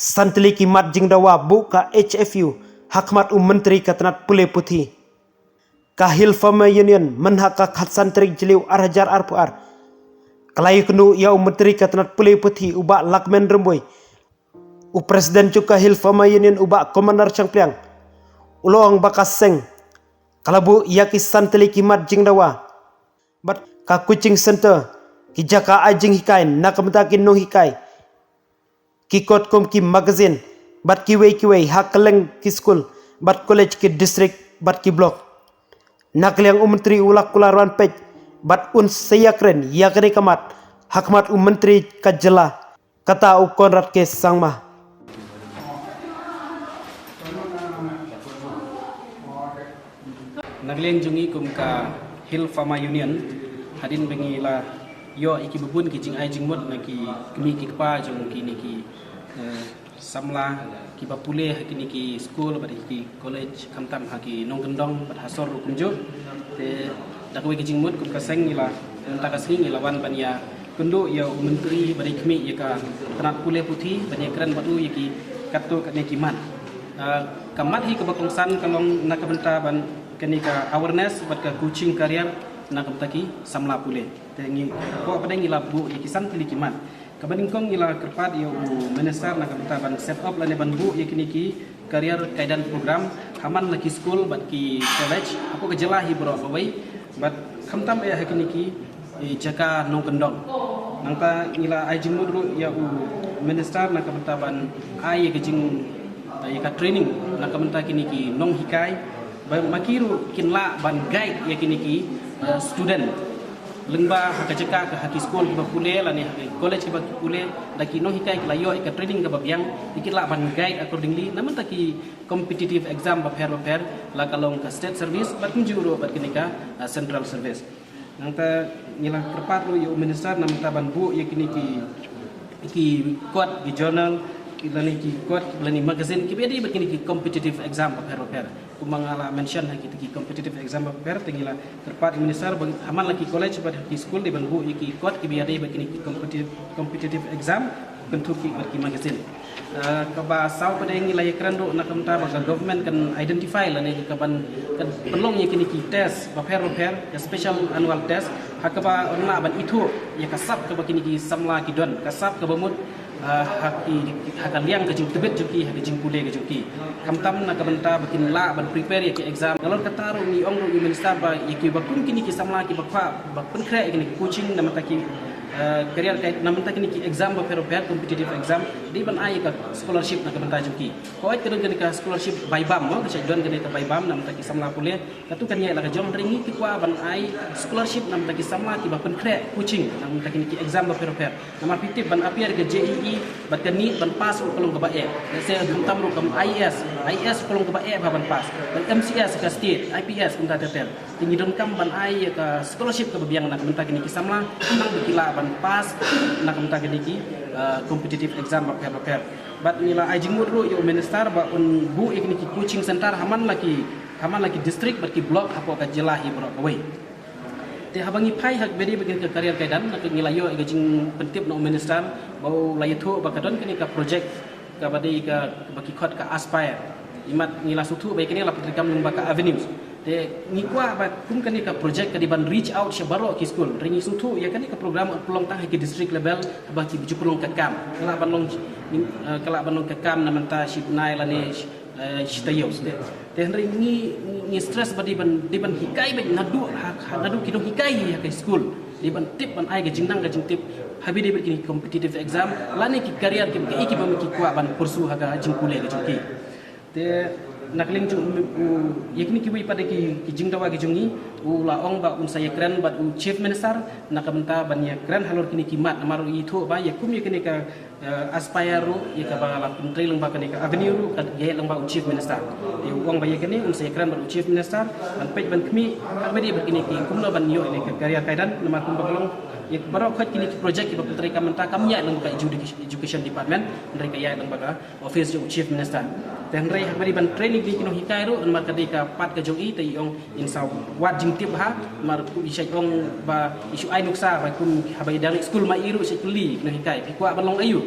Santli kimat jing dawa buka HFU hakmat menteri katanat pule putih. Kahil Fama Union menhaka khat santri jeliu arhajar arpuar. Kalayu kenu ya menteri katanat pule putih ubak lakmen remboy. Presiden juga Kahil Fama Union ubak komandar Changpliang. Uloang bakas seng. Kalabu ya ki santli kimat jing dawa. Bat ka kucing center ki jaka ajing hikai nakamtakin no hikai. Kikot kom ki magazine bat ki wei hak keleng ki school bat college ki district bat ki block nakliang menteri ulak kularan pej bat un sayakren yakre kamat hakmat menteri kajela kata u konrad ke sangma Nagliang jungi kum ka Hill Pharma Union hadin bengila yo iki bubun ki jing ai jing mot na ki kemi ki pa jong ki ni ki samla ki bapule ki ni ki school ba ki college kamtam ha ki nong gendong bat hasor kum jo te dakwe ki jing mot kum ka seng ila ta ka sing ila wan bania kundo ya menteri ba kemi ya ka tanat pule putih bania keren batu ya ki katto ka ni ki mat kamat hi ka bakongsan kalong nakabenta ban kenika awareness bat ka coaching career nakabtaki samla pule tengi ko pada ngila bu ikisan tilikiman kabanding kong ngila kerpat yo minister nakabta ban set up lane ban bu yakiniki career kaidan program haman laki school bat ki college aku kejelahi bro bawai bat khamtam ya yakiniki jaka nong kendong nangta ngila ajing mudru ya minister nakabta ban ai kejing ka training nakabta kiniki nong hikai makiru kinla ban guide yakiniki student lengba hakajeka ke haki school ke bakule lani haki college ke bakule daki no hikai ke layo ke training ke babiang dikitla ban guide accordingly namun taki competitive exam baper la kalong ke state service bat kunjuro bat kenika central service nangta ngila kerpat lo yo minister namta ban bu yakiniki iki quote di journal lani ki quote lani magazine ki bedi begini ki competitive exam paper kumangala mention ha ki competitive exam paper tingila terpat minister bagi aman lagi college pada ki school di banbu ki quote ki bedi begini ki competitive exam bentuk ki magazine kaba saw pada ngila yakran do nakamta baga government kan identify lani ki kaban kan pelong yakini ki test paper ya special annual test hakaba orna ban itu ya kasap ka begini ki samla ki don kasap ka bamut hakan liang ke jing tebet juki hak jing pule ke juki kamtam na kabenta bakin la ban prepare ya ke exam kalau kata ro ni ong ro minister ba yaki bakun kini ki samla ki bakwa bakun kre kini coaching na mataki career kait na mataki ni ki exam ba pero competitive exam di ban ai ka scholarship na kabenta juki ko ai terung kini ka scholarship by bam mo ka don kini ka by bam na mataki samla pule katu kan ya la ka jong ringi ki kwa ban ai scholarship na mataki samla ki bakun kre coaching na mataki ni ki exam ba pero nama pitip ban apiar ke JEE bat kani ban pas kolong ke bae se kamtam ro kam IS kolong ke bae ban pas ban MCS ke state IPS kunta tetel tinggi don kam ban ai ka scholarship ke biang nak menta kini kisamla nang bikila ban pas nak menta kini ki competitive exam ba per bat nila ai jingmut ro yo minister ba un bu ikni ki coaching center haman laki district bat ki block apo ka jelahi bro kawai te habangi pai hak bedi begin ke karier kaidan nak ngilayo gajing pentip no minister bau layatho bakadon kini ka project ka badi ka baki khot ka aspire imat ngila sutu baik kini la petrikam lumba ka avenues te ngikwa ba kum kani ka project ka di ban reach out syabaro ki school ringi sutu ya kani ka program pelong tang ki district level baki biju pelong ka kam kala ban long ka kam na menta ship nai lani shitayos te ringi stress badi ban hikai ban nadu kidong hikai ya ke school di ban tip ban ai gajing nang gajing tip habi de begini competitive exam lani ki career ki iki ba ki kwa ban pursu haga jing kule gajing ki te nakling jung yakni ki wi pada ki jing dawa gajungi la ong ba un saya keren bat chief minister nakamenta ban ya keren halor kini kimat namaru itu ba ya kum yakni ka aspire ya ka ba la menteri leng ba kani ka avenue ru ka ya leng ba chief minister ya ong ba yakni un saya keren bat chief minister ban pej ban kmi ka bedi begini ki kum no ban yo ini ka karya kaidan nama kum bakalong ya baru khat kini project ki ba menteri kamenta kamnya leng ba education department menteri ka ya leng ba office jo chief minister dan rei bari ban training di kino hikai ro mar kadika pat ka jogi te yong insaw wat jing tip ha mar ku isai ong ba isu ai nuksa ba kum habai dari school ma iru se kuli kino hikai pikwa ban long ayu